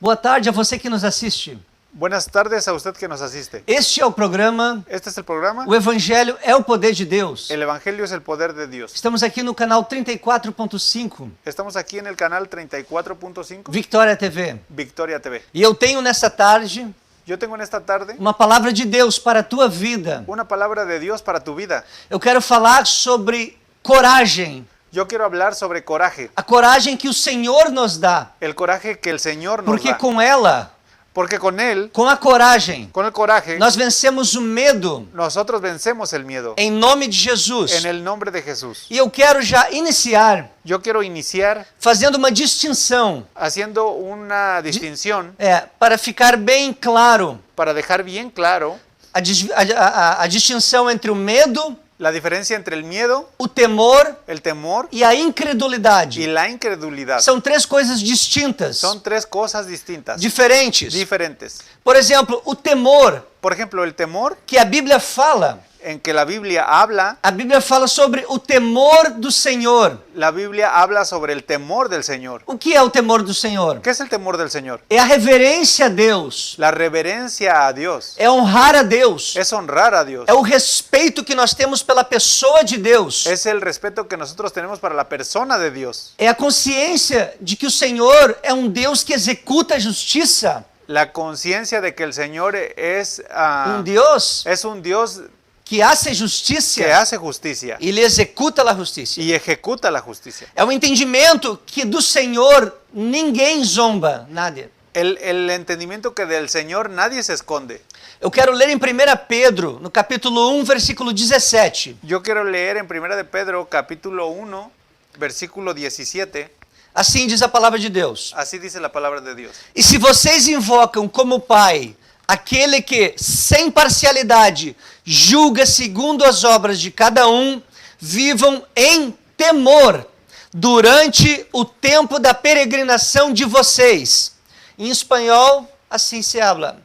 Boa tarde a você que nos assiste. Buenas tardes a usted que nos asiste. Este é o programa Este es el programa. O Evangelho é o Poder de Deus. El Evangelio es el poder de Dios. Estamos aqui no canal 34.5, Estamos aquí en el canal 34.5 Victoria TV. Victoria TV. E eu tenho nessa tarde Yo tengo en esta tarde uma palavra de Deus para a tua vida. una palabra de Dios para tu vida. Eu quero falar sobre coragem. Yo quiero hablar sobre coraje. A coragem que o Senhor nos dá. El coraje que el Señor nos Porque da. com ela, Porque con él, com a coragem, con el coraje, nós vencemos o medo nosotros vencemos el miedo. em nome de Jesus. En el nombre de Jesús. E eu quero já iniciar Yo quiero iniciar fazendo uma distinção, haciendo una distinción para ficar bem claro para dejar bien claro a distinção entre o medo, la diferencia entre el miedo, o temor el temor e a incredulidade. y la incredulidad. São três coisas distintas, Son tres cosas distintas, diferentes. diferentes. Por exemplo, o temor, Por ejemplo, el temor que a Bíblia fala. en que la Biblia habla Sobre o temor do Senhor. La Biblia habla sobre el temor del Señor. O que é o temor do Senhor? ¿Qué es el temor del Señor? É a reverência a Deus. La reverencia a Dios. É honrar a Deus. Es honrar a Dios. É o respeito que nós temos pela pessoa de Deus. Es el respeto que nosotros tenemos para la persona de Dios. É a consciência de que o Senhor é um Deus que executa a justiça. La conciencia de que el Señor es un Dios que hace justiça. Que hace justicia. Ele executa a justiça. Y ejecuta la justicia. É o entendimento que do Senhor ninguém zomba, nada. El entendimiento que del Señor nadie se esconde. Eu quero ler em 1 Pedro, no capítulo 1, versículo 17. Yo quiero leer en 1 de Pedro, capítulo 1, versículo 17. Assim diz a palavra de Deus. Así dice la palabra de Dios. E se vocês invocam como Pai aquele que, sem parcialidade, julga segundo as obras de cada um, vivam em temor durante o tempo da peregrinação de vocês. Em espanhol, assim se habla.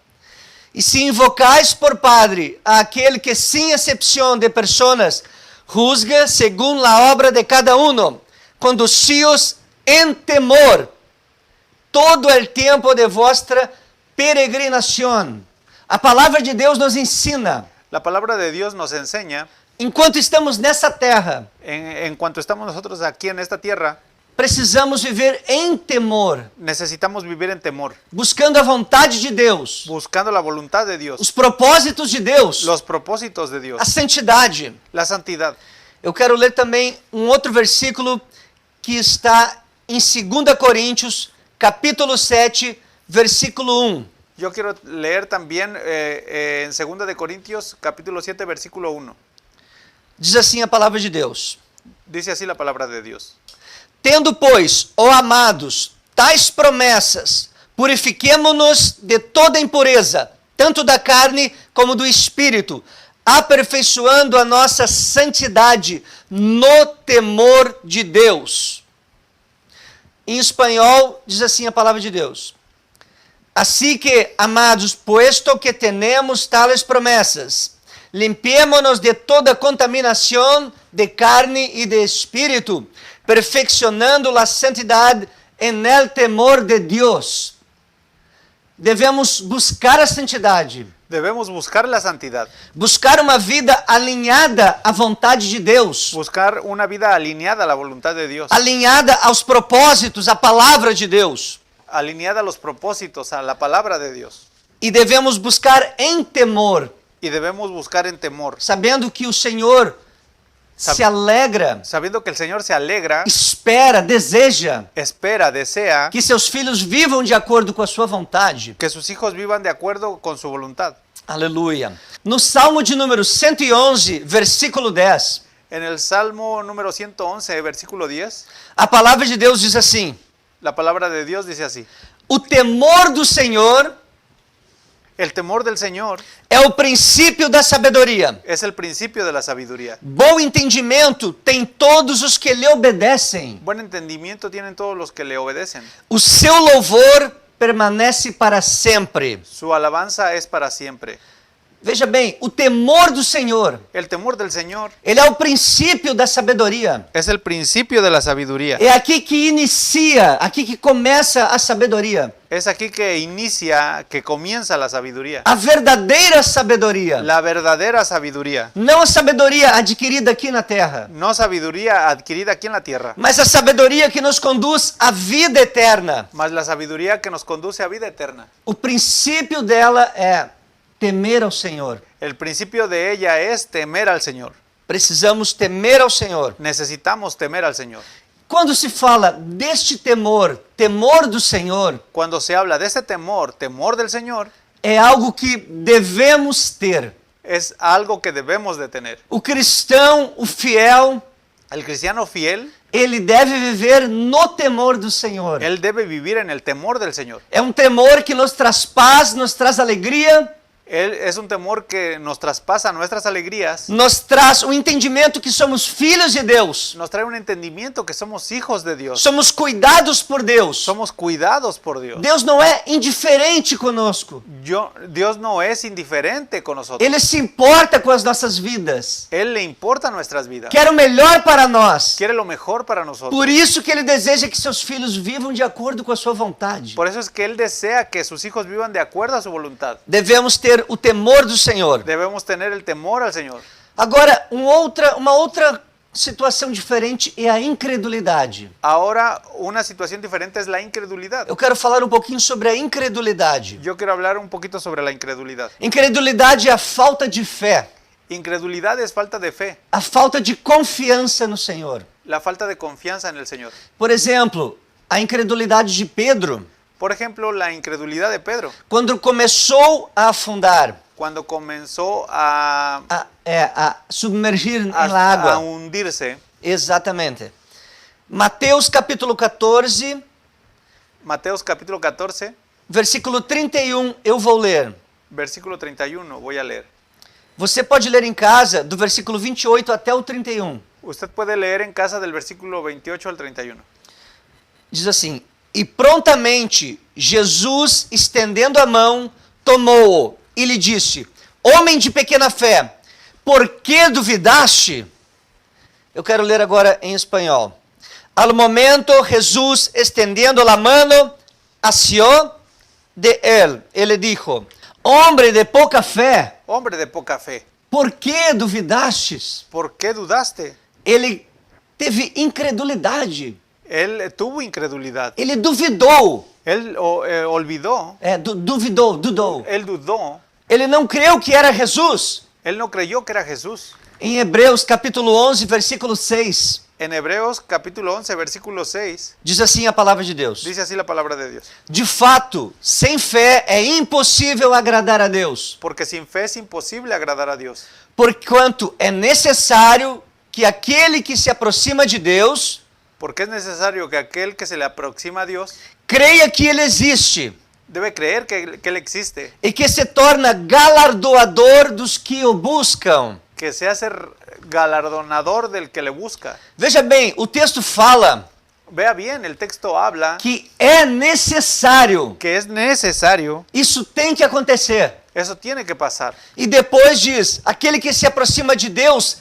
E se invocais por Padre aquele que, sem exceção de pessoas, juzga según a obra de cada uno, conducíos em temor todo o tempo de vossa peregrinação. A palavra de Deus nos ensina. La palabra de Dios nos enseña. Enquanto estamos nessa terra, en cuanto estamos nosotros aquí en esta tierra, precisamos viver em temor. Necesitamos vivir en temor. Buscando a vontade de Deus. Buscando la voluntad de Dios. Os propósitos de Deus. Los propósitos de Dios. A santidade. La santidad. Eu quero ler também um outro versículo que está em 2 Coríntios, capítulo 7, versículo 1. Yo quiero leer también en 2 de Corintios, capítulo 7, versículo 1. Diz assim a palavra de Deus. Dice así la palabra de Dios. Tendo, pois, ó amados, tais promessas, purifiquemo-nos de toda impureza, tanto da carne como do espírito, aperfeiçoando a nossa santidade no temor de Deus. Em espanhol, diz assim a palavra de Deus. Assim que, amados, puesto que tenemos tales promessas, limpiémonos de toda contaminação de carne e de espírito, perfeccionando a santidade en el temor de Deus. Devemos buscar a santidade. Devemos buscar la santidad. Buscar uma vida alinhada à vontade de Deus. Buscar una vida alineada a la voluntad de Dios. Alinhada aos propósitos, à palavra de Deus. Alineada a los propósitos, a la palabra de Dios. E devemos buscar em temor. Y debemos buscar en temor. Sabendo que o Senhor se alegra. Sabiendo que el Señor se alegra. Espera, deseja. Espera, desea. Que seus filhos vivam de acordo com a sua vontade. Que sus hijos vivan de acuerdo con su voluntad. Aleluia. No Salmo de número 111, versículo 10. En el Salmo número 111, versículo 10. A palavra de Deus diz assim. La palabra de Dios dice así. O temor do Senhor, el temor del Señor, é o princípio da sabedoria. Es el principio de la sabiduría. Bom entendimento tem todos os que lhe obedecem. Buen entendimiento tienen todos los que le obedecen. O seu louvor permanece para sempre. Su alabanza es para siempre. Veja bem, o temor do Senhor, El temor del Señor ele é o princípio da sabedoria. es el principio de la sabiduría. É aqui que inicia, aqui que começa a sabedoria. Es aquí que inicia, que comienza la sabiduría. A verdadeira sabedoria. La verdadera sabiduría. Não a sabedoria adquirida aqui na terra, No sabiduría adquirida aquí en la tierra, mas a sabedoria que nos conduz à vida eterna. mas la sabiduría que nos conduce a vida eterna. O princípio dela é temer ao Senhor. El principio de ella es temer al Señor. Precisamos temer ao Senhor. Necesitamos temer al Señor. Quando se fala deste temor, temor do Senhor, Cuando se habla de ese temor, temor del Señor, é algo que devemos ter. es algo que debemos de tener. O cristão, o fiel, El cristiano fiel, ele deve viver no temor do Senhor. él debe vivir en el temor del Señor. É um temor que nos traz paz, nos traz alegria, Él es un temor que nos traspasa nuestras alegrías, nos traz o entendimento que somos filhos de Deus, nos trae un entendimiento que somos hijos de Dios, somos cuidados por Deus. somos cuidados por Dios. Deus não é indiferente conosco. Dios no es indiferente con nosotros. Ele se importa com as nossas vidas. Él le importa nuestras vidas. Quer o melhor para nós. Quiere lo mejor para nosotros. Por isso que ele deseja que seus filhos vivam de acordo com a sua vontade. Por eso es que Él desea que sus hijos vivan de acuerdo a su voluntad. Devemos ter o temor do Senhor. Debemos tener el temor al Señor. Agora, uma outra situação diferente é a incredulidade. Ahora, una situación diferente es la incredulidad. Eu quero falar um pouquinho sobre a incredulidade. Yo quiero hablar un poquito sobre la incredulidad. Incredulidade é a falta de fé, Incredulidad es falta de fe, a falta de confiança no Senhor. la falta de confianza en el Señor. Por exemplo, a incredulidade de Pedro, Por ejemplo, la incredulidad de Pedro, quando começou a afundar, cuando comenzó a submergir na água. hundirse. Exatamente. Mateus capítulo 14, Mateos capítulo 14, versículo 31, eu vou ler. versículo 31, voy a leer. Você pode ler em casa do versículo 28 até o 31. Usted puede leer en casa del versículo 28 al 31. Diz assim: E prontamente Jesus, estendendo a mão, tomou-o e lhe disse: Homem de pequena fé, por que duvidaste? Eu quero ler agora em espanhol. Al momento, Jesús, extendiendo la mano, asió de él. Ele dijo: Hombre de poca fé, Hombre de poca fe, por que duvidastes? ¿por qué dudaste? Ele teve incredulidade. Él tuvo incredulidad. Ele duvidou. Él olvidó. Dudou. Él dudó. Ele não creu que era Jesus. Él no creyó que era Jesús. Em Hebreus capítulo 11, versículo 6, En Hebreos capítulo 11, versículo 6, diz assim a palavra de Deus: dice así la palabra de Dios. De fato, sem fé é impossível agradar a Deus, Porque sin fe es imposible agradar a Dios. porquanto é necessário que aquele que se aproxima de Deus Porque es necesario que aquel que se le aproxima a Dios creia que Ele existe debe creer que Él existe, e que se torna galardoador dos que o buscam. que se hace galardonador del que le busca. Veja bem, o texto fala Vea bien, el texto habla que é necessário. que es necesario, Isso tem que acontecer. eso tiene que pasar. E depois diz: aquele que se aproxima de Deus,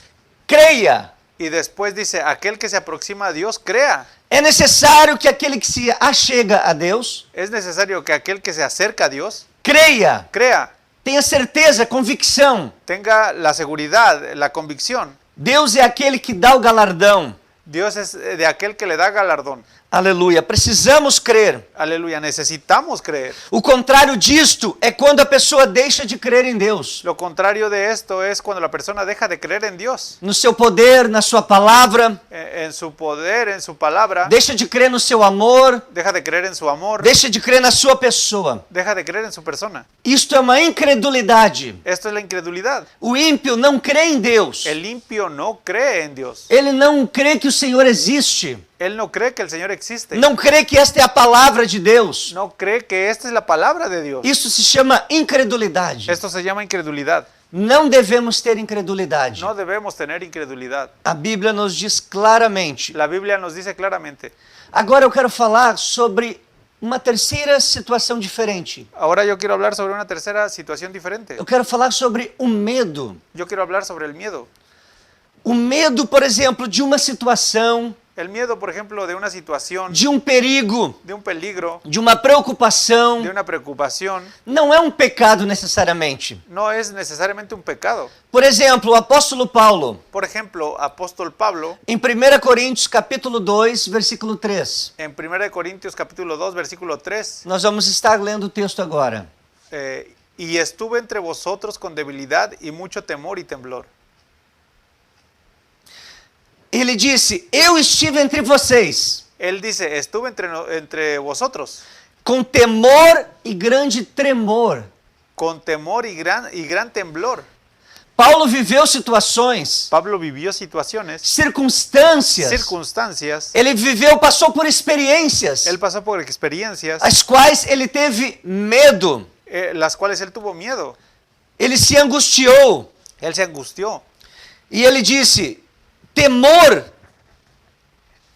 creia. Y después dice, aquel que se aproxima a Dios, crea. É necessário que aquele que se achega a Deus, Es necesario que aquel que se acerca a Dios, creia. crea, Tenha certeza, convicção. tenga la seguridad, la convicción. Deus é aquele que dá o galardão. Dios es de aquel que le da galardón. Aleluia. Precisamos crer. Aleluya, necesitamos creer. O contrário disto é quando a pessoa deixa de crer em Deus. Lo contrario de esto es cuando la persona deja de creer en Dios, No seu poder, na sua palavra. en su poder, en su palabra, Deixa de crer no seu amor. deja de creer en su amor, Deixa de crer na sua pessoa. deja de creer en su persona. Isto é uma incredulidade. Esto es la incredulidad. O ímpio não crê em Deus. El limpio no cree en Dios. Ele não crê que o Senhor existe. Él no cree que el Señor existe. Não crê que esta é a palavra de Deus. No cree que esta es la palabra de Dios. Isso se chama incredulidade. Esto se llama incredulidad. Não devemos ter incredulidade. No debemos tener incredulidad. A Bíblia nos diz claramente. La Biblia nos dice claramente. Agora eu quero falar sobre uma terceira situação diferente. Ahora yo quiero hablar sobre una tercera situación diferente. Eu quero falar sobre o medo. Yo quiero hablar sobre el miedo. O medo, por exemplo, de uma situação, El miedo, por ejemplo, de una situación, de um perigo, de un peligro, de uma preocupação, de una preocupación, não é um pecado necessariamente. no es necesariamente un pecado. Por exemplo, o apóstolo Paulo, Por ejemplo, apóstol Pablo, em 1 Coríntios capítulo 2, versículo 3. en 1 Corintios capítulo 2, versículo 3, Nós vamos estar lendo o texto agora. y estuve entre vosotros con debilidad y mucho temor y temblor. Ele disse: Eu estive entre vocês Él dice, estuve entre vosotros com temor e grande tremor. con temor y gran temblor. Paulo viveu situações, Pablo vivió situaciones, circunstâncias. circunstancias, Ele viveu, passou por experiências, él pasó por experiencias, as quais ele teve medo. las cuales él tuvo miedo. Ele se angustiou. Él se angustió. E ele disse: temor,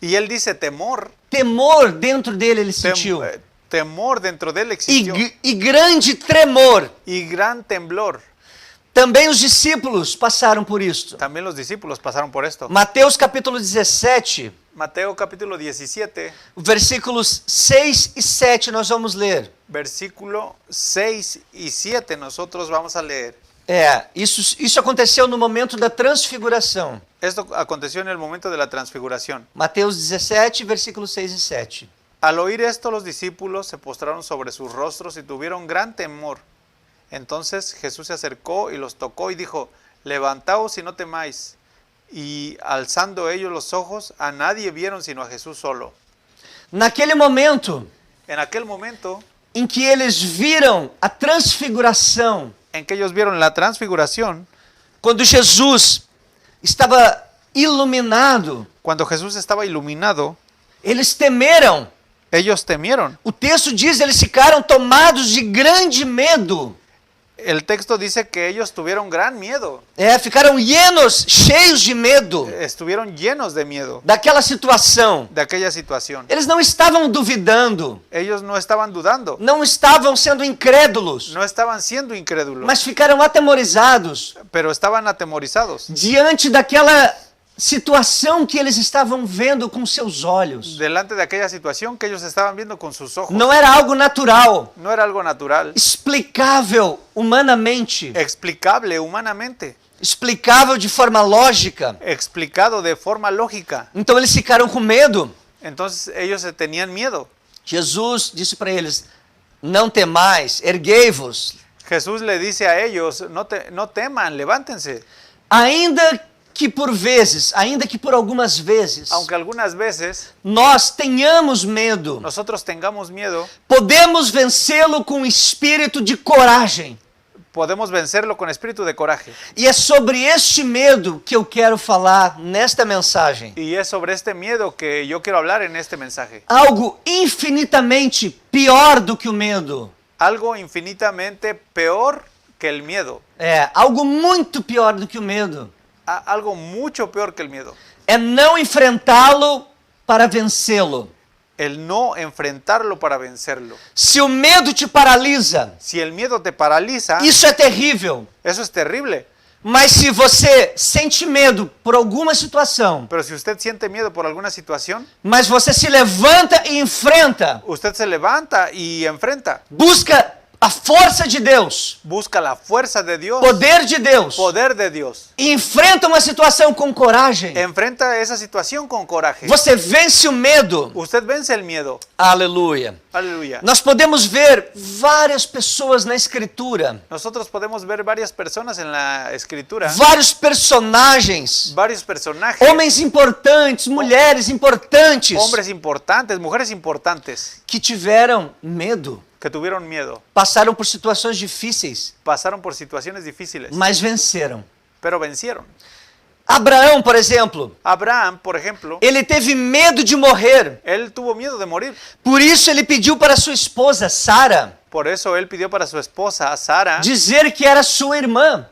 Y él dice temor. temor dentro dele ele sentiu. Temor dentro de él existió. E grande tremor. Y gran temblor. Também os discípulos passaram por isto. También los discípulos pasaron por esto. Mateus capítulo 17, Mateo capítulo 17, versículos 6 e 7 nós vamos ler. versículo 6 y 7 nosotros vamos a leer. Isso aconteceu no momento da transfiguração. Esto aconteció en el momento de la transfiguración. Mateus 17, versículos 6 e 7. Al oír esto, los discípulos se postraron sobre sus rostros y tuvieron gran temor. Entonces Jesús se acercó y los tocó y dijo, levantaos y no temáis. Y alzando ellos los ojos, a nadie vieron sino a Jesús solo. Naquele momento En aquel momento em que eles viram a transfiguração, en que ellos vieron la transfiguración, quando Jesus estava iluminado, cuando Jesús estaba iluminado, eles temeram. ellos temieron. O texto diz, eles ficaram tomados de grande medo. El texto dice que ellos tuvieron gran miedo, Ficaram cheios de medo estuvieron llenos de miedo daquela situação. de aquella situación. Eles não estavam duvidando, Ellos no estaban dudando, não estavam sendo incrédulos, no estaban siendo incrédulos, mas ficaram atemorizados pero estaban atemorizados diante daquela situação que eles estavam vendo com seus olhos. delante de aquella situación que ellos estaban viendo con sus ojos. Não era algo natural, No era algo natural, explicável humanamente, explicable humanamente, explicável de forma lógica. explicado de forma lógica. Então eles ficaram com medo. Entonces ellos tenían miedo. Jesus disse para eles: não temais, erguei-vos. Jesús le dice a ellos, no teman, levántense. Ainda que por algumas vezes, Aunque algunas veces nós tenhamos medo, nosotros tengamos miedo, podemos vencê-lo com espírito de coragem. podemos vencerlo con espíritu de coraje. E é sobre este medo que eu quero falar nesta mensagem. Y es sobre este miedo que yo quiero hablar en este mensaje. Algo infinitamente pior do que o medo. Algo infinitamente peor que el miedo. Algo muito pior do que o medo. Algo mucho peor que el miedo. É não enfrentá-lo para vencê-lo. El no enfrentarlo para vencerlo. Se o medo te paralisa, Si el miedo te paraliza, isso é terrível. eso es terrible. Mas se você sente medo por alguma situação, Pero si usted siente miedo por alguna situación, mas você se levanta e enfrenta, usted se levanta y enfrenta. busca a força de Deus, Busca la fuerza de Dios, poder de Deus, poder de Dios. e enfrenta uma situação com coragem, Enfrenta esa situación con coraje. você vence o medo. Usted vence el miedo. Aleluia. Aleluya. Nós podemos ver várias pessoas na Escritura, Nosotros podemos ver varias personas en la escritura, vários personagens, varios personajes, homens importantes, mulheres importantes, hombres importantes, mujeres importantes, que tiveram medo, que tuvieron miedo, passaram por situações difíceis, pasaron por situaciones difíciles, mas venceram. pero vencieron. Abraão, por exemplo, Abraham, por ejemplo, ele teve medo de morrer. él tuvo miedo de morir. Por isso ele pediu para sua esposa, Sara, Por eso él pidió para su esposa, Sara, dizer que era sua irmã.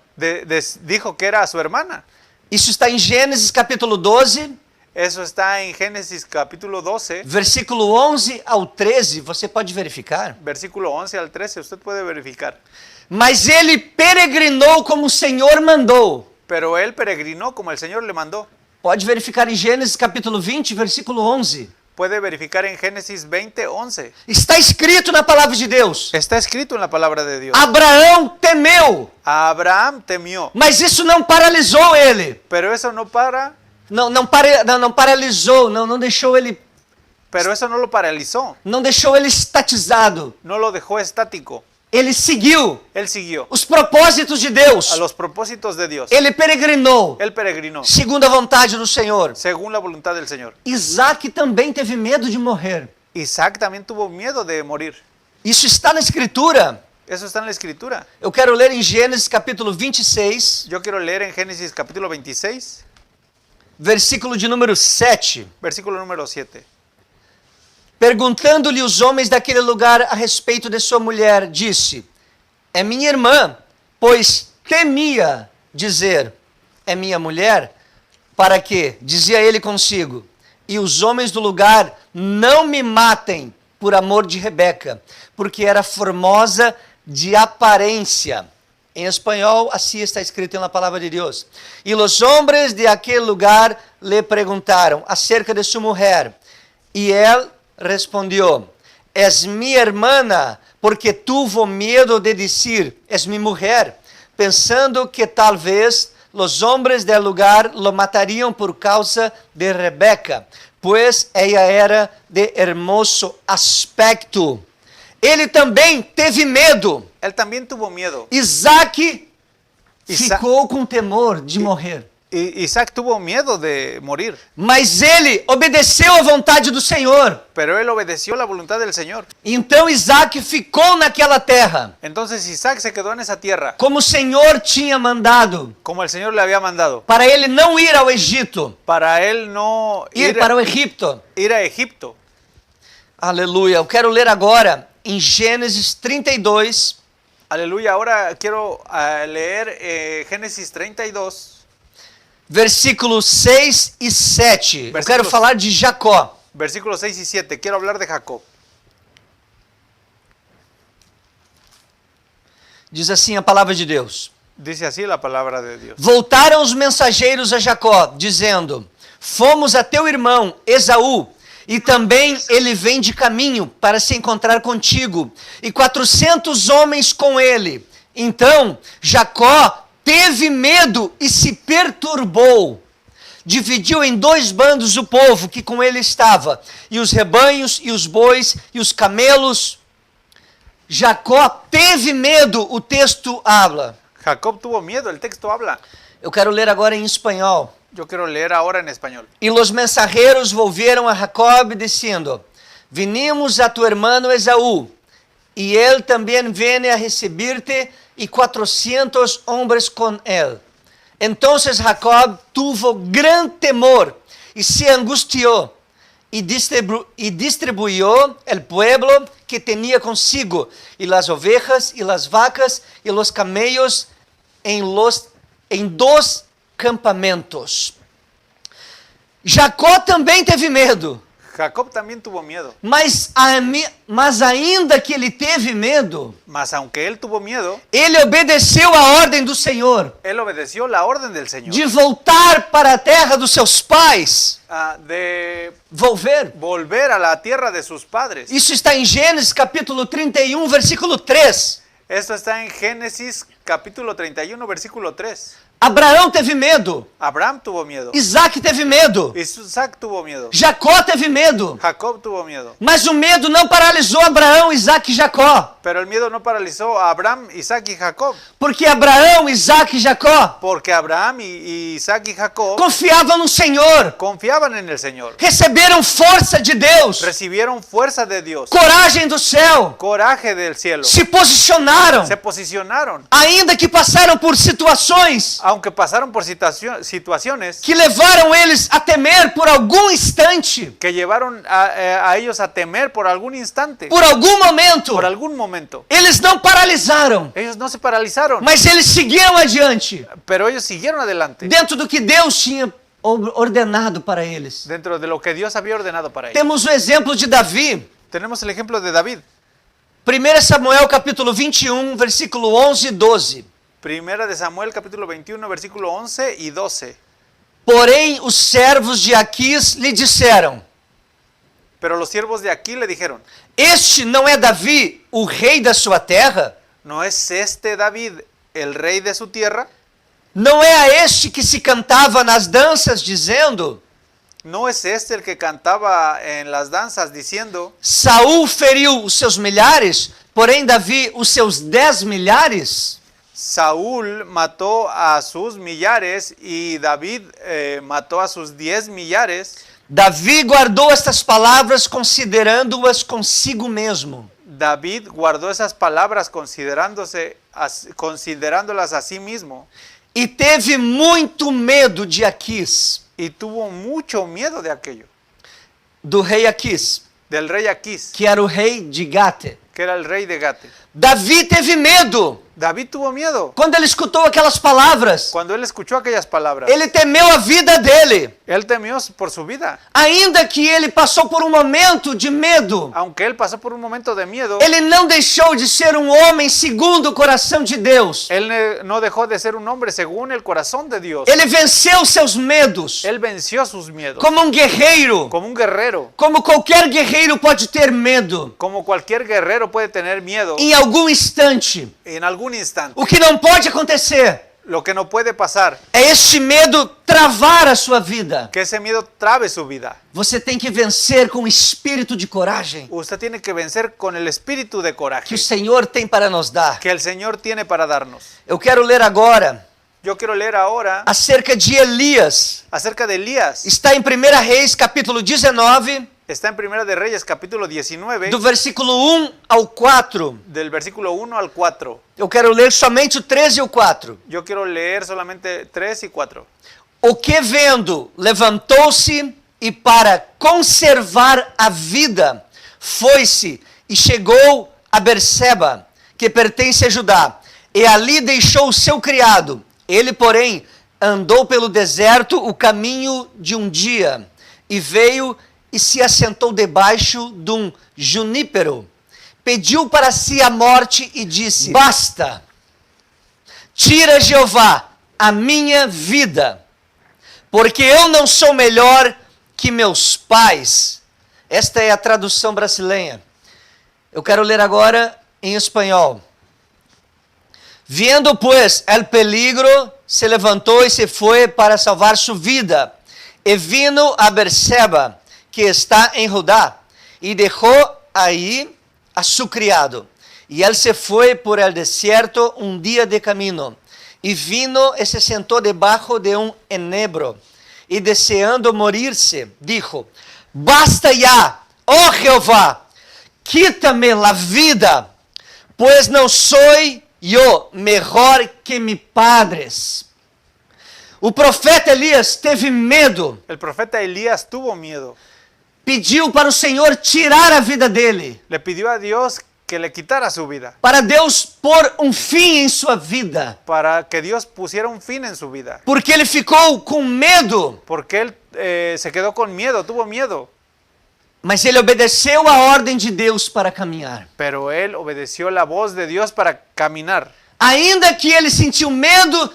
dijo que era su hermana. Isso está em Gênesis capítulo 12, Eso está en Génesis capítulo 12, versículo 11 ao 13, você pode verificar. versículo 11 al 13, usted puede verificar. Mas ele peregrinou como o Senhor mandou. Pero él peregrinó como el Señor le mandó. Pode verificar em Gênesis capítulo 20, versículo 11. Puede verificar en Génesis 20, 11. Está escrito na palavra de Deus. Está escrito en la palabra de Dios. Abraão temeu, Abraham temió, mas isso não paralisou ele. pero eso no Não paralisou, não deixou ele, pero eso no lo paralizó, não deixou ele estatizado. no lo dejó estático. Ele seguiu Él siguió os propósitos de Deus. a los propósitos de Dios. Ele peregrinou Él peregrinó segundo a vontade do Senhor. según la voluntad del Señor. Isaac também teve medo de morrer. Isaac también tuvo miedo de morir. Isso está na Escritura. Eso está en la Escritura. Eu quero ler em Gênesis capítulo 26, Yo quiero leer en Génesis capítulo 26, versículo de número 7. versículo número 7. Perguntando-lhe os homens daquele lugar a respeito de sua mulher, disse: é minha irmã, pois temia dizer, é minha mulher, para que, dizia ele consigo, e os homens do lugar não me matem por amor de Rebeca, porque era formosa de aparência. Em espanhol, assim está escrito na palavra de Deus. E os homens de aquele lugar lhe perguntaram acerca de sua mulher, e ele respondió: és mi hermana, porque tuvo miedo de decir, es mi mujer, pensando que tal vez los hombres del lugar lo matarían por causa de Rebeca, pues ella era de hermoso aspecto. Ele também teve medo. Él también tuvo miedo. Isaac ficou com temor de morrer. Isaac tuvo miedo de morir, Mas ele obedeceu à vontade do Senhor. pero él obedeció la voluntad del Señor. Então Isaac ficou naquela terra, Entonces Isaac se quedó en esa tierra, como o Senhor tinha mandado, como el Señor le había mandado, para ele não ir ao Egito, para él no ir para o Egipto. ir a Egipto. Aleluia. Eu quero ler agora em Gênesis 32, Aleluya. Ahora quiero leer Génesis 32, versículos 6 e 7. Eu quero falar de Jacó. versículos 6 y 7. Quiero hablar de Jacob. Diz assim a palavra de Deus. Dice así la palabra de Dios. Voltaram os mensageiros a Jacó, dizendo: fomos a teu irmão Esaú, e também ele vem de caminho para se encontrar contigo, e 400 homens com ele. Então Jacó teve medo e se perturbou. Dividiu em 2 bandos o povo que com ele estava, e os rebanhos, e os bois, e os camelos. Jacó teve medo, o texto habla. Jacob tuvo miedo, el texto habla. Eu quero ler agora em espanhol. Yo quiero leer ahora en español. E os mensageiros volveram a Jacob, dizendo: vinimos a tu hermano Esaú, e ele também vem a recibir-te, e 400 homens com ele. Então Jacob tuvo gran temor, e se angustiou, e distribuyó el pueblo que tenía consigo, y las ovejas, y las vacas, y los camellos em 2 campamentos. Jacó também teve medo. Jacob también tuvo miedo. Mas ainda que ele teve medo, Mas aunque él tuvo miedo, ele obedeceu a ordem do Senhor él obedeció la orden del Señor de voltar para a terra dos seus pais. de Volver. a la tierra de sus padres. Isso está em Gênesis capítulo 31, versículo 3. Esto está en Génesis capítulo 31, versículo 3. Abraão teve medo. Abraham tuvo miedo. Isaac teve medo. Isaac tuvo miedo. Jacó teve medo. Jacob tuvo miedo. Mas o medo não paralisou Abraão, Isaac e Jacó. Pero el miedo no paralizó a Abraham, Isaac y Jacob. Porque Abraão, Isaac e Jacó Porque Abraham y Isaac y Jacob confiavam no Senhor. confiaban en el Señor. Receberam força de Deus. Recibieron fuerza de Dios. Coragem do céu. Coraje del cielo. Se posicionaram. Se posicionaron. Ainda que passaram por situações Aunque pasaron por situaciones que levaram eles a temer por algum instante, que llevaron a ellos a temer por algún instante, por algum momento, por algún momento. eles não paralisaram, Ellos no se paralizaron, mas eles seguiram adiante, pero ellos siguieron adelante dentro do que Deus tinha ordenado para eles. dentro de lo que Dios había ordenado para ellos. Temos o exemplo de Davi. Tenemos el ejemplo de David. 1 Samuel capítulo 21, versículo 11 e 12. Primera de Samuel capítulo 21 versículo 11 y 12. Porém, os servos de Aquis lhe disseram: Pero los siervos de aquí le dijeron: Este não é Davi, o rei da sua terra? ¿no es este David el rey de su tierra? Não é a este que se cantava nas danças, dizendo: ¿No es este el que cantaba en las danzas diciendo: Saul feriu os seus milhares, porém Davi os seus 10 milhares? Saúl mató a sus millares y David mató a sus 10 millares? Davi guardou estas palavras considerando-as consigo mesmo. David guardó esas palabras considerándolas a sí mismo E teve muito medo de Aquis, y tuvo mucho miedo de aquello, do rei Aquis, del rey Aquis, que era o rei de Gate. que era el rey de Gate. Davi teve medo. David tuvo miedo Quando ele escutou aquelas palavras, cuando él escuchó aquellas palabras. ele temeu a vida dele. Él temió por su vida. Ainda que ele passou por um momento de medo, Aunque él pasó por un momento de miedo, ele não deixou de ser um homem segundo o coração de Deus. él no dejó de ser un hombre según el corazón de Dios. Ele venceu seus medos Él venció sus miedos como um guerreiro. como un guerrero. Como qualquer guerreiro pode ter medo Como cualquier guerrero puede tener miedo em algum instante. en algún instante. O que não pode acontecer Lo que no puede pasar, é este medo travar a sua vida. que ese miedo trabe su vida. Você tem que vencer com o espírito de coragem Usted tiene que vencer con el espíritu de que coraje o Senhor tem para nos dar. que el Señor tiene para darnos. Eu quero ler agora Yo quiero leer ahora acerca de Elias. acerca de Elías. Está em 1 Reis, capítulo 19, Está en Primera de Reyes, capítulo 19, do versículo 1 ao 4. del versículo 1 al 4. Eu quero ler somente o 13 e o 4. Yo quiero leer solamente 3 y 4. O que vendo, levantou-se e para conservar a vida, foi-se e chegou a Berseba, que pertence a Judá, e ali deixou o seu criado. Ele, porém, andou pelo deserto o caminho de um dia, e veio e se assentou debaixo de um junípero. Pediu para si a morte e disse: Basta, tira, Jeová, a minha vida, porque eu não sou melhor que meus pais. Esta é a tradução brasileira. Eu quero ler agora em espanhol. Viendo pues el peligro, se levantou e se foi para salvar sua vida. E vino a Berseba, que está em Judá, e deixou aí a su criado. E ele se foi por el desierto um dia de caminho. E vino e se sentou debaixo de um enebro. E deseando morir-se, dijo: Basta ya, oh Jehová, quítame la vida, pues não soy yo mejor que mis padres. O profeta Elias teve medo. El profeta Elías tuvo miedo. Pediu para o Senhor tirar a vida dele. Le pidió a Dios que le quitara su vida, Para Deus pôr um fim em sua vida. para que Dios pusiera un fin en su vida. Porque ele ficou com medo. Porque él se quedó con miedo, tuvo miedo. Mas ele obedeceu a ordem de Deus para caminhar. Pero él obedeció la voz de Dios para caminar. Ainda que ele sentiu medo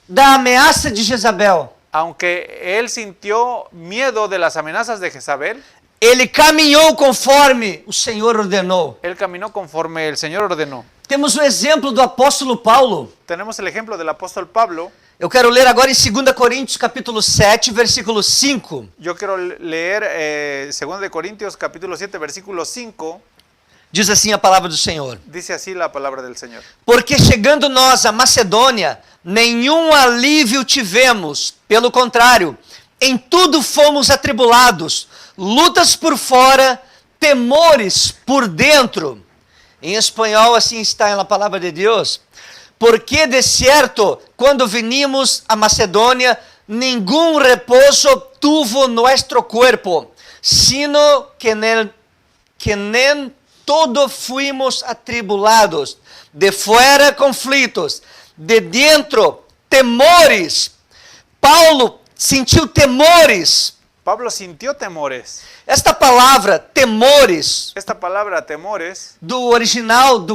da ameaça de Jezabel, Aunque él sintió miedo de las amenazas de Jezabel, ele caminhou conforme o Senhor ordenou. él caminó conforme el Señor ordenó. Temos o exemplo do apóstolo Paulo. Tenemos el ejemplo del apóstol Pablo. Eu quero ler agora em 2 Coríntios capítulo 7, versículo 5. Yo quiero leer 2 de Corintios capítulo 7 versículo 5. Diz assim a palavra do Senhor. Dice así la palabra del Señor. Porque chegando nós a Macedônia, nenhum alívio tivemos. Pelo contrário, em tudo fomos atribulados, lutas por fora, temores por dentro. Em espanhol assim está na palavra de Deus. Porque de certo, quando vinimos a Macedônia, nenhum repouso tuvo nuestro cuerpo, sino que nem todo fuimos atribulados, de fora conflitos, de dentro temores. Paulo sentiu temores. Pablo sintió temores. Esta palavra temores, Esta palabra temores, do original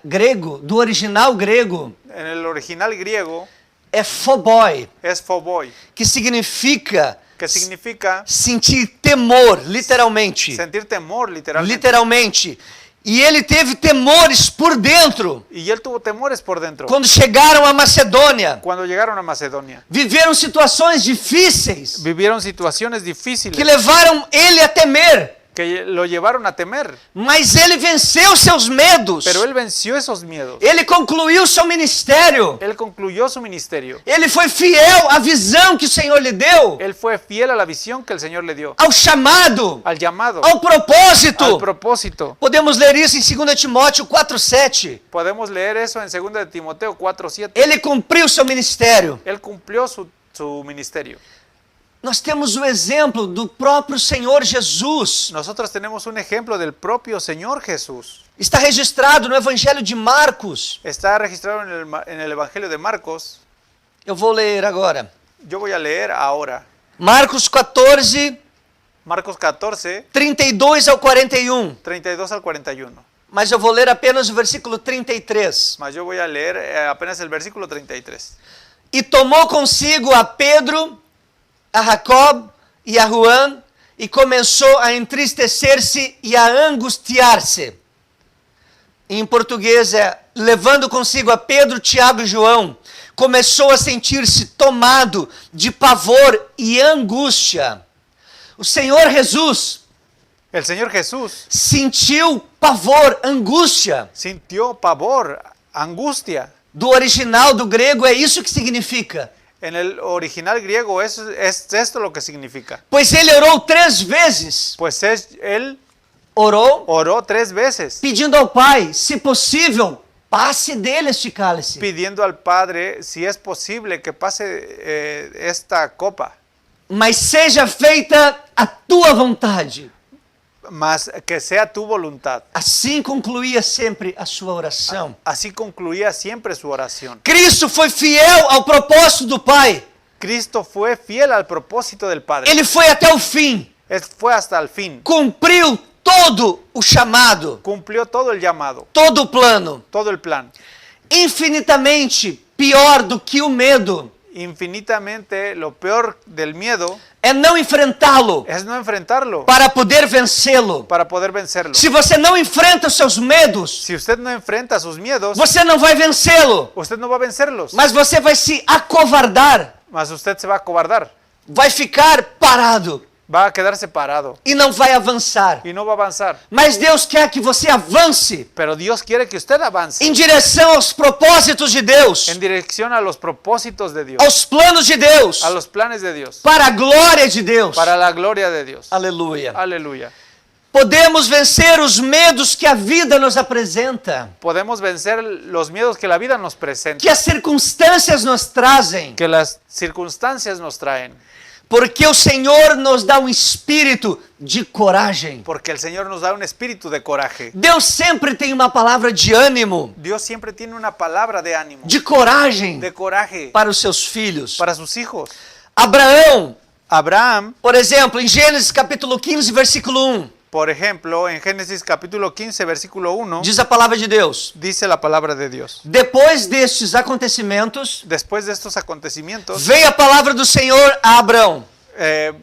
grego, en el original griego, é phoboi, es phoboi, que significa que significa sentir temor, literalmente. sentir temor, literalmente. Literalmente. E ele teve temores por dentro. Y él tuvo temores por dentro. Quando chegaram a Macedônia, Cuando llegaron a Macedonia, viveram situações difíceis vivieron situaciones que difíciles levaram ele a temer. que lo llevaron a temer. Mas ele venceu seus medos. Pero él venció esos miedos. Ele concluiu seu ministério. Él concluyó su ministerio. Ele foi fiel à visão que o Senhor lhe deu, Él fue fiel a la visión que el Señor le dio, ao chamado, al llamado, ao propósito. al propósito. Podemos ler isso em 2 Timóteo 4:7. Podemos leer eso en 2 de Timoteo 4:7. Ele cumpriu seu ministério. Él cumplió su ministerio. Nós temos o exemplo do próprio Senhor Jesus. Nosotros tenemos un ejemplo del propio Señor Jesús. Está registrado no Evangelho de Marcos. Está registrado en el Evangelio de Marcos. Eu vou ler agora. Yo voy a leer ahora. Marcos 14, Marcos 14, 32 ao 41. 32 al 41. Mas eu vou ler apenas o versículo 33. Mas yo voy a leer apenas el versículo 33. E tomou consigo a Pedro, a Jacob e a Juan, e começou a entristecer-se e a angustiar-se. Em português é, levando consigo a Pedro, Tiago e João, começou a sentir-se tomado de pavor e angústia. O Senhor Jesus El Señor Jesús sentiu pavor, angústia. sintió pavor, angustia. Do original, do grego, é isso que significa. En el original griego es esto lo que significa. Pois ele orou 3 vezes. Pues él Orou oró 3 veces pedindo ao Pai, se possível, passe dele este cálice. pidiendo al Padre si es posible que pase esta copa, Mas seja feita a tua vontade. mas que sea tu voluntad. Assim concluía sempre a sua oração. Así concluía siempre su oración. Cristo foi fiel ao propósito do Pai. Cristo fue fiel al propósito del Padre. Ele foi até o fim. Él fue hasta el fin. Cumpriu todo o chamado, Cumplió todo el llamado, todo o plano. todo el plan. Infinitamente pior do que o medo Infinitamente lo peor del miedo é não enfrentá-lo es no enfrentarlo para poder vencê-lo. para poder vencerlo. Se você não enfrenta os seus medos, Si usted no enfrenta sus miedos, você não vai vencê-lo, usted no va a vencerlos, mas você vai se acovardar, mas usted se va a acobardar, vai ficar parado va a quedarse parado e não vai avançar. y no va a avanzar. Mas Deus quer que você avance Pero Dios quiere que usted avance em direção aos propósitos de Deus, en dirección a los propósitos de Dios, aos planos de Deus, a los planes de Dios, para a glória de Deus. para la gloria de Dios. Aleluia. Aleluya. Podemos vencer os medos que a vida nos apresenta, Podemos vencer los miedos que la vida nos presenta, que as circunstâncias nos trazem, que las circunstancias nos traen, porque o Senhor nos dá um espírito de coragem. porque el Señor nos da un espíritu de coraje. Deus sempre tem uma palavra de ânimo, Dios siempre tiene una palabra de ánimo, de coragem de coraje para os seus filhos. para sus hijos. Abraão, Abraham, por exemplo, em Gênesis capítulo 15, versículo 1, por ejemplo, en Génesis capítulo 15, versículo 1, diz a palavra de Deus: dice la palabra de Dios. depois destes acontecimentos, Después de estos acontecimientos, veio a palavra do Senhor a Abraão. eh,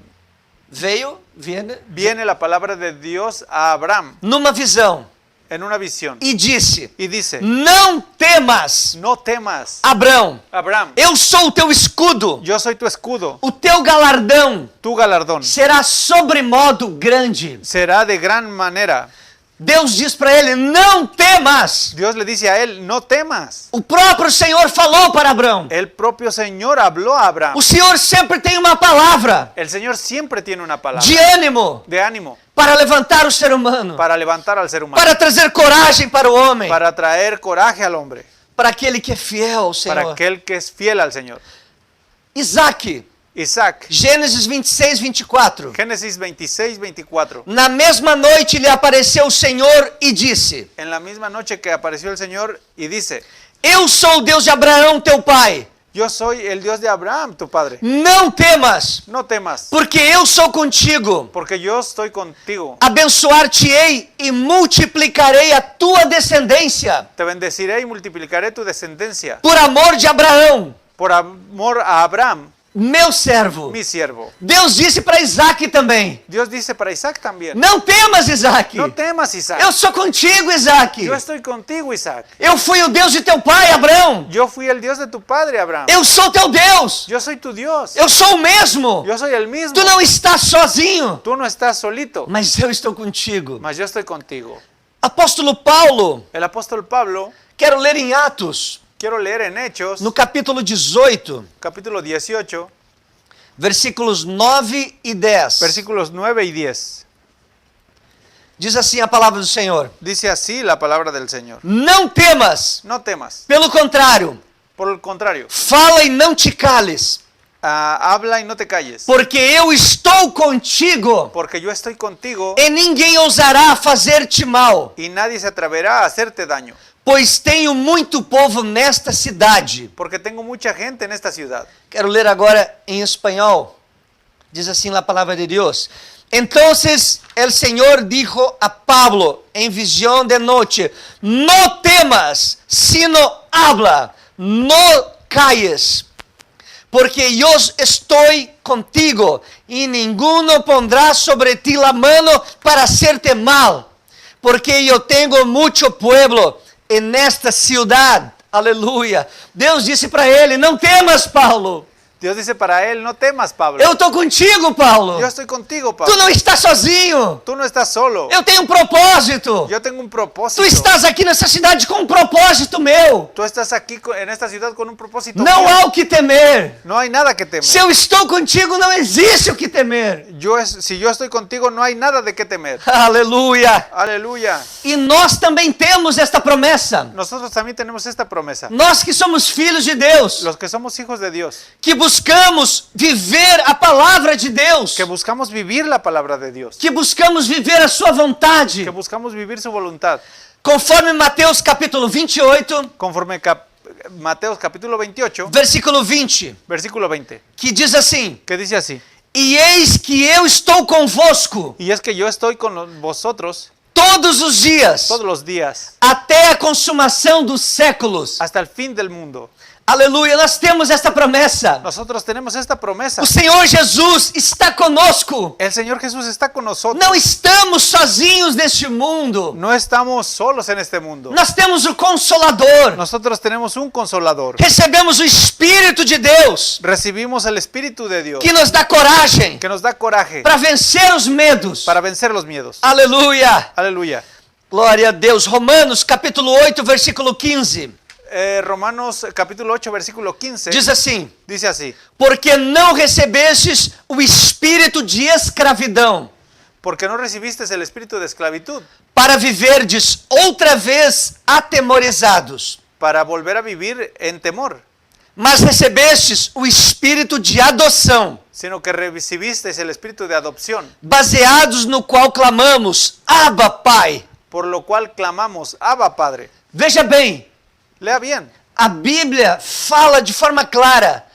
viene la palabra de Dios a Abraham Numa visão, en una visión e disse: y dice, não temas, no temas, Abraão, Abraham, eu sou o teu escudo, yo soy tu escudo, o teu galardão tu galardón será sobremodo grande. será de gran manera. Deus diz para ele: não temas. Dios le dice a él, no temas. O próprio Senhor falou para Abraão. El propio Señor habló a Abraham. O Senhor sempre tem uma palavra El Señor siempre tiene una palabra de ânimo de ánimo para levantar o ser humano, para levantar al ser humano, para trazer coragem para o homem, para traer coraje al hombre, para aquele que é fiel ao para Senhor. aquel que es fiel al Señor. Isaac, Isaac, Gênesis 26, 24. Génesis 26, 24. Na mesma noite lhe apareceu o Senhor e disse: En la misma noche que apareció el Señor y dice, eu sou o Deus de Abraão, teu pai. Yo soy el Dios de Abraham, tu padre. Não temas, No temas, porque eu sou contigo. porque yo estoy contigo. Abençoar-te-ei e multiplicarei a tua descendência. Te bendeciré y multiplicaré tu descendencia. Por amor de Abraão, Por amor a Abraham, meu servo. mi siervo. Deus disse para Isaac também: Dios dice para Isaac también. não temas, Isaac. No temas, Isaac. Eu sou contigo, Isaac. Yo estoy contigo, Isaac. Eu fui o Deus de teu pai, Abraão. Yo fui el Dios de tu padre, Abraham. Eu sou teu Deus. Yo soy tu Dios. Eu sou o mesmo. Yo soy el mismo. Tu não estás sozinho, Tú no estás solito, mas eu estou contigo. mas yo estoy contigo. Apóstolo Paulo, El apóstol Pablo, quero ler em Atos, quiero leer en Hechos, no capítulo 18, capítulo 18, versículos 9 e 10. versículos 9 y 10. Diz assim a palavra do Senhor: Dice así la palabra del Señor. não temas, No temas. pelo contrário, Por el contrario, fala e não te cales, habla y no te calles. porque eu estou contigo, Porque yo estoy contigo e ninguém ousará fazer-te mal, y nadie se atreverá a hacerte daño. pois tenho muito povo nesta cidade. Porque tengo mucha gente en esta ciudad. Quero ler agora em espanhol. Diz assim a palavra de Deus: Entonces el Señor dijo a Pablo en visión de noche: no temas, sino habla, no calles, porque yo estoy contigo y ninguno pondrá sobre ti la mano para hacerte mal, porque yo tengo mucho pueblo en esta ciudad. Aleluia. Deus disse para ele: não temas, Paulo. Dios dice para él, no temas, Pablo. Eu estou contigo, Paulo. Yo estoy contigo, Tu Pablo. não estás sozinho. Tú no estás solo. Eu tenho um propósito. Yo tengo un Tu propósito. estás aqui nessa cidade com um propósito meu. Tú estás aquí en esta ciudad con un propósito. Não mío. há o que temer. No hay nada que temer. Se eu estou contigo, não existe o que temer. Si yo estoy contigo, no hay nada de qué temer. Aleluia. Aleluya. E nós também temos esta promessa. Nosotros también tenemos esta promesa. Nós que somos filhos de Deus, Los que somos hijos de Dios, que buscamos viver a palavra de Deus, que buscamos vivir la palabra de Dios, que buscamos viver a sua vontade, que buscamos vivir su voluntad, conforme Mateus capítulo 28, conforme Mateos capítulo 28, versículo 20, versículo 20, que diz assim: que dice así: E eis que eu estou convosco y es que yo estoy con vosotros todos os dias, todos los días, até a consumação dos séculos. hasta el fin del mundo. Aleluia, nós temos esta promessa. Nosotros tenemos esta promesa. O Senhor Jesus está conosco. El Señor Jesús está con nosotros. Não estamos sozinhos neste mundo. No estamos solos en este mundo. Nós temos o Consolador. Nosotros tenemos un consolador. Recebemos o Espírito de Deus, Recibimos el Espíritu de Dios que nos dá coragem que nos da coraje para vencer os medos. para vencer los miedos. Aleluia. Aleluya. Glória a Deus. Romanos capítulo 8, versículo 15. Romanos capítulo 8, versículo 15, Diz assim: dice así: porque não recebestes o espírito de escravidão, porque no recibiste el espíritu de esclavitud para viverdes outra vez atemorizados, para volver a vivir en temor, mas recebestes o espírito de adoção, sino que recibiste el espíritu de adopción, baseados no qual clamamos: Abba, Pai. por lo cual clamamos, Abba, Padre. Veja bem, Lea bien. a Bíblia fala de forma clara: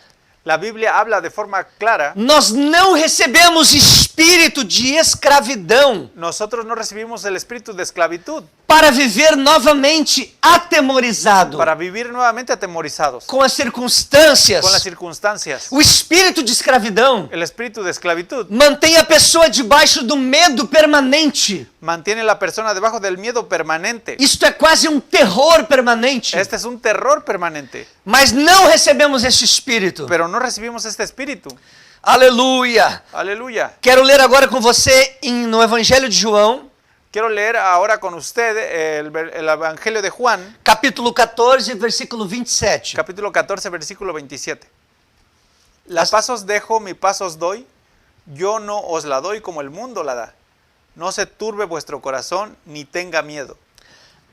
La Biblia habla de forma clara. nós não recebemos espírito de escravidão Nosotros no recibimos el espíritu de esclavitud para viver novamente atemorizado para vivir nuevamente atemorizados com as circunstâncias. con las circunstancias. O espírito de escravidão El espíritu de esclavitud mantém a pessoa debaixo do medo permanente. mantiene a la persona debajo del miedo permanente. Isto é quase um terror permanente. Este es un terror permanente, Mas não recebemos este espírito. pero no recibimos este espíritu. Aleluia. Aleluya. Quero ler agora com você no Evangelho de João, Quiero leer ahora con usted el Evangelio de Juan, capítulo 14, versículo 27. capítulo 14, versículo 27. La paz os dejo, mi paz os doy, yo no os la doy como el mundo la da. No se turbe vuestro corazón, ni tenga miedo.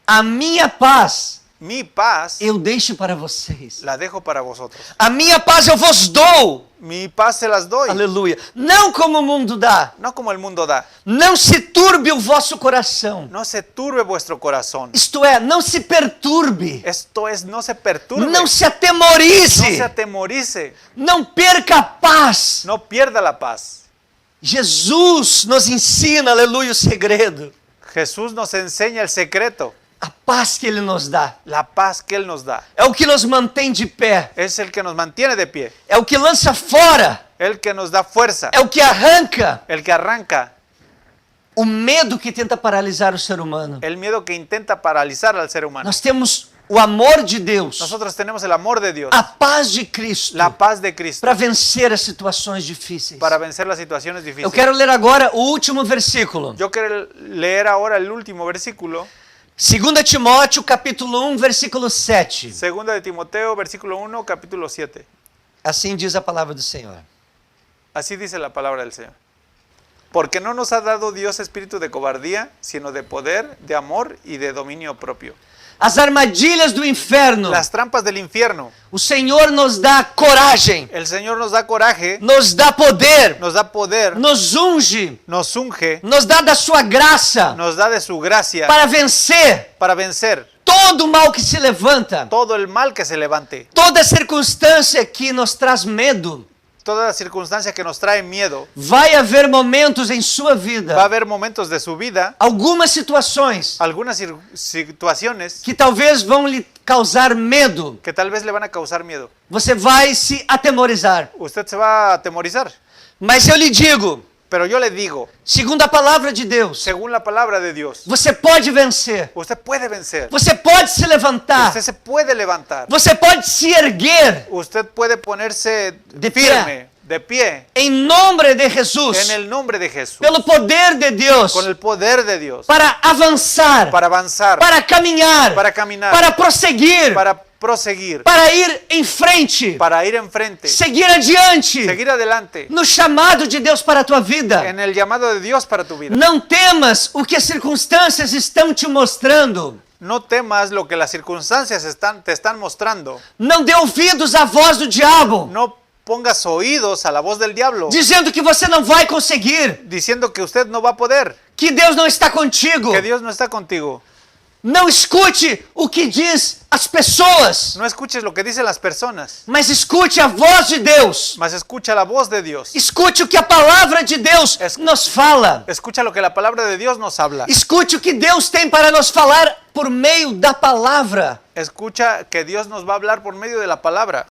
A minha paz Mi paz eu deixo para vocês. la dejo para vosotros. A minha paz eu vos dou. Mi paz se las doy. Aleluia. Não como o mundo dá. No como el mundo da. Não se turbe o vosso coração. No se turbe vuestro corazón. Isto é, não se perturbe. Esto es, no se perturbe. Não se No se atemorize. atemorice. Não perca a paz. No pierda la paz. Jesus nos ensina, aleluia, o segredo. Jesús nos enseña el secreto. A paz que Ele nos dá. La paz que Él nos da. É o que nos mantém de pé. Es el que nos mantiene de pie. É o que lança fora. El que nos da fuerza. É o que arranca El que arranca. o medo que tenta paralisar o ser humano. El miedo que intenta paralizar al ser humano. Nós temos o amor de Deus, Nosotros tenemos el amor de Dios. a paz de Cristo, La paz de Cristo. para vencer as situações difíceis. Para vencer las situaciones Eu difíciles. quero ler agora o último versículo. Yo quiero leer ahora el último versículo. 2 Timóteo, capítulo 1, versículo 7. Segunda de Timoteo, versículo 1, capítulo 7. Assim diz a palavra do Senhor. Así dice la palabra del Señor. Porque no nos ha dado Dios espíritu de cobardía, sino de poder, de amor y de dominio propio. As armadilhas do inferno, Las trampas del infierno. o Senhor nos dá coragem, El Señor nos da coraje, nos dá poder, nos da poder, nos unge, nos unge, nos dá da sua graça nos da de su gracia para vencer para vencer todo o mal que se levanta, todo el mal que se levante, toda circunstância que nos traz medo. toda circunstancia que nos trae miedo. Vai haver momentos em sua Va a vida, haber momentos de su vida, algumas situações algunas situaciones que talvez vão lhe causar medo. que tal vez le van a causar miedo. Você vai se atemorizar. Usted se va a atemorizar. Mas eu lhe digo, Pero yo le digo, segundo a palavra de Deus, según la palabra de Dios, você pode vencer. usted puede vencer. Você pode se levantar. Usted se puede levantar. Você pode se erguer Usted puede ponerse De firme, de pie, em nome de Jesus, en el nombre de Jesús, pelo poder de Deus, con el poder de Dios, para avançar, para avanzar, para caminhar, para caminar, para prosseguir, para proseguir, para ir em frente, para ir enfrente, seguir adiante seguir adelante no chamado de Deus para a tua vida. en el llamado de Dios para tu vida. Não temas o que as circunstâncias estão te mostrando. No temas lo que las circunstancias te están mostrando. Não dê ouvidos à voz do diabo, No pongas oídos a la voz del diablo dizendo que você não vai conseguir, diciendo que usted no va a poder, que Deus não está contigo. que Dios no está contigo. Não escute o que diz as pessoas, No escuches lo que dicen las personas, mas escute a voz de Deus. mas escucha la voz de Dios. Escute o que a palavra de Deus nos fala. Escucha lo que la palabra de Dios nos habla. Escute o que Deus tem para nos falar por meio da palavra, Escucha que Dios nos va a hablar por medio de la palabra,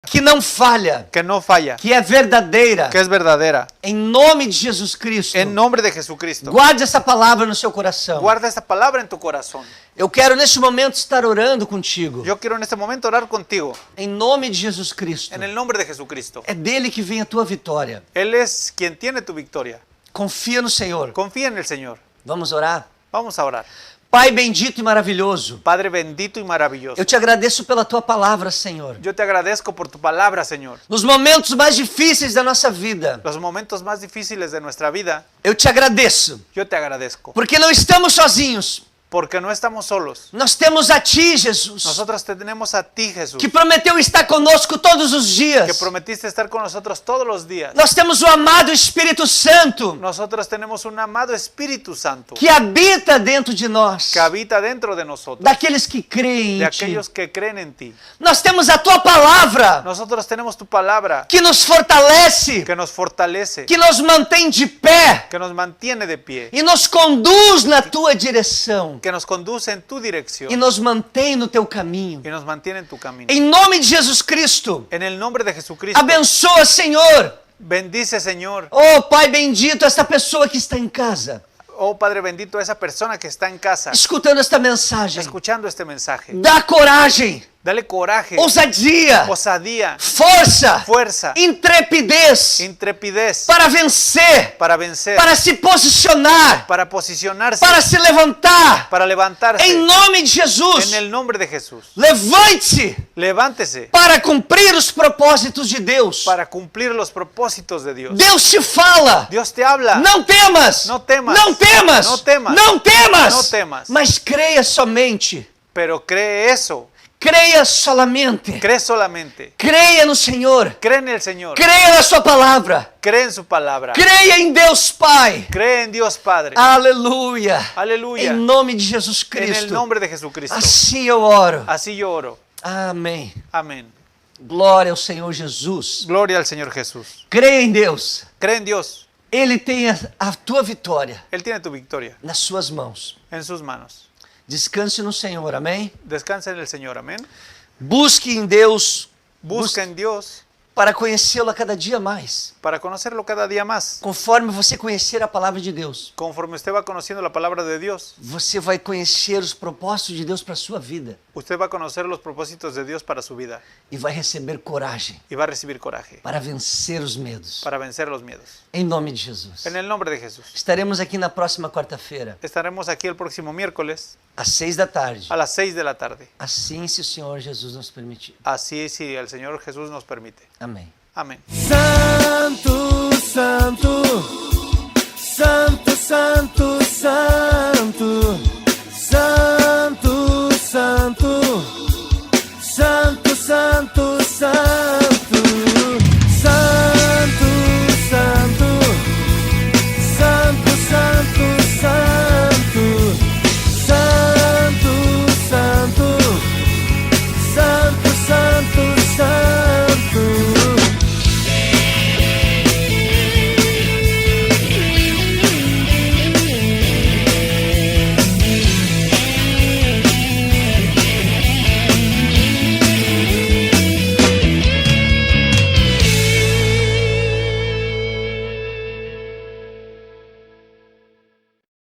que não falha, que no falla, que é verdadeira. que es verdadera. Em nome de Jesus Cristo, En nombre de Jesucristo. guarde essa palavra no seu coração. Guarda esta palabra en tu corazón. Eu quero neste momento estar orando contigo. Yo quiero en este momento orar contigo, Em nome de Jesus Cristo. en el nombre de Jesucristo. É dele que vem a tua vitória. Él es quien tiene tu victoria. Confia no Senhor. Confía en el Señor. Vamos orar? Vamos a orar. Pai bendito e maravilhoso, Padre bendito y maravilloso, eu te agradeço pela tua palavra, Senhor. yo te agradezco por tu palabra, Señor. Nos momentos mais difíceis da nossa vida, Los momentos más difíciles de nuestra vida, eu te agradeço, yo te agradezco. porque não estamos sozinhos. Porque no estamos solos. Nós temos a Ti, Jesus, Nosotros tenemos a ti, Jesús, que prometeu estar conosco todos os que dias. prometiste estar con nosotros todos los días. Nós temos o amado Espírito Santo, Nosotros tenemos un amado Espíritu Santo que habita dentro de nós, que habita dentro de nosotros, daqueles que creem de em Ti. aquellos que creen en ti. Nós temos a Tua palavra, Nosotros tenemos tu palabra que nos fortalece, que nos fortalece, que nos mantém de pé que nos mantiene de pie, e nos conduz na Tua direção. que nos conduce en tu dirección E nos mantém no teu caminho. y nos mantiene en tu camino. Em nome de Jesus Cristo, En el nombre de Jesucristo, abençoa, Senhor. bendice, Señor. Oh, Pai bendito, esta pessoa que está em casa, Oh Padre bendito, esa persona que está en casa escutando esta mensagem. escuchando este mensaje. Dá coragem, Dale coraje, ousadia, osadía, força, fuerza, intrepidez intrepidez para vencer, para vencer, para se posicionar, para posicionarse, para se levantar. para levantarse. Em nome de Jesus, En el nombre de Jesús. levante-se Levántese para cumprir os propósitos de Deus. para cumplir los propósitos de Dios. Deus te fala. Dios te habla. Não temas, Não temas. não temas, Não temas. não temas, Não temas. mas creia somente pero cree eso. Creia solamente. Cree solamente. Creia no Senhor. Cree en el Señor. Creia na sua palavra. Cree en su palabra. Creia em Deus Pai. Cree en Dios Padre. Aleluia. Aleluya. Em nome de Jesus En el Cristo. nombre de Jesucristo. Assim eu oro. Así yo oro. Amém. Amén. Glória ao Senhor Jesus. Gloria al Señor Jesús. Creia em Deus. Cree en Dios. Ele tem a tua vitória Él tiene tu victoria nas suas mãos. en sus manos. Descanse no Senhor, amém? Descansa en el Señor. Amén. Busque em Deus Busca en Dios para conhecê-lo a cada dia mais. para conocerlo cada día más. Conforme você conhecer a palavra de Deus, Conforme usted va conociendo la palabra de Dios, você vai conhecer os propósitos de Deus para a sua vida usted va a conocer los propósitos de Dios para su vida e vai receber coragem y va a recibir coraje para vencer os medos. para vencer los miedos. Em nome de Jesus. En el nombre de Jesús. Estaremos aqui na próxima quarta-feira, Estaremos aquí el próximo miércoles às 6 da tarde. a las 6 de la tarde. Assim, se o Senhor Jesus nos permitir. Así si el Señor Jesús nos permite. Amém. Amén. Santo, santo, santo, santo, santo, santo.